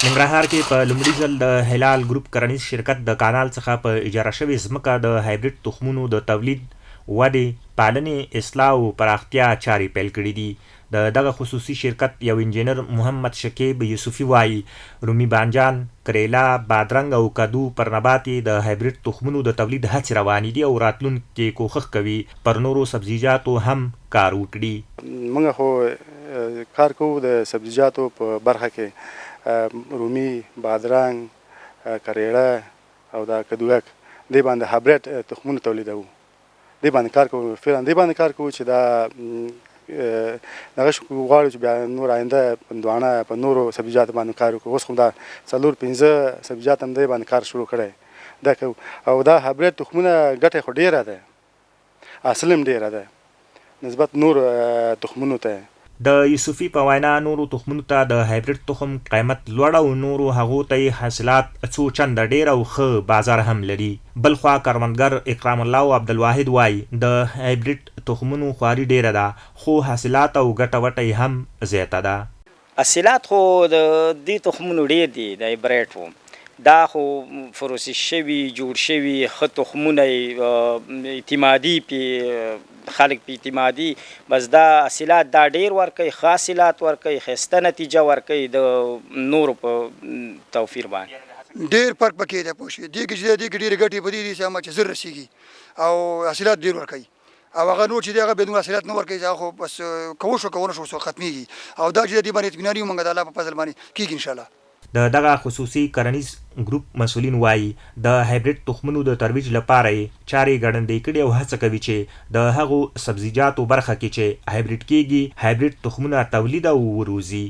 ننګرهار کې په لومړي ځل د هلال ګروپ کرنیز شرکت د کانال څخه په اجاره شوې ځمکه د هایبریډ تخمونو د تولید ودې پالنې اصلاح او پراختیا چارې پیل کړي دي دغه خصوصي شرکت یو انجینر محمد شکیب یوسفي وایي رومي بانجان کریلا بادرنګ او کدو پر نبات د هایبریډ تخمونو د تولید هڅې روانې دي او راتلونکي کوښښ کوي پر نورو سبزیجاتو هم کار وکړي. موږ خو کار کوو د سبزیجاتو په برخه کې رومي، بادرنګ، کریړه او دا کدوک دې باندې هایبریډ تخمونه تولیدوو. دې باندې کار کوو، فعلا دې باندې کار کوو چې دا دغه غواړو چې بیا نور آینده هندوانه په نورو سبزیجاتو باندې کار وکړو. اوس خو دا 4-5 سبزیجات هم دې باندې کار شروع کړی دا کوو. او دا هایبریډ تخمونه ګټه خو ډیره ده، حاصل هم ډیره ده نسبت نور تخمونو ته. د یوسفي په وینا نورو تخمونو ته د هایبریډ تخم قیمت لوړ او نورو هغو ته حاصلات څو چنده ډیر او ښه بازار هم لري. بلخوا کروندګر اکرام الله او عبدالواحد وایي د هایبریډ تخمونو خواري ډیره ده خو حاصلات او ګټه وټه هم زیاته ده. حاصلات خو د دې تخمونو ډیر دي د هایبریډ دا خو فروسس شوي جوړ شوي ښه تخمونه اعتمادي پې خلک په اعتمادي بس دا حاصلات دا ډیر ورکوي، ښه حاصلات ورکوي، ښایسته نتیجه ورکوي د نورو په توفیر باندې. ډیر فرق پکې دی پوه شوې. دې کې ډېرې ګټې په دې دي چې چې زر رسېږي او حاصلات ډیر ورکوي او هغه نور چې دی هغه بدون حاصلات نه ورکوي خو بس کوو شو کوو نه شو ختمېږي او دا چې دې باندې اطمینان یو موږ د الله په فضل باندې کېږي انشاءالله. دغه خصوصي کرنیز ګروپ مسؤلین وایي د هایبریډ تخمونو د ترویج لپاره یې چارې ګړندۍ کړي او هڅه کوي چې د هغو سبزیجاتو برخه کې چې هایبریډ کېږي هایبریډ تخمونه تولید او وروزي.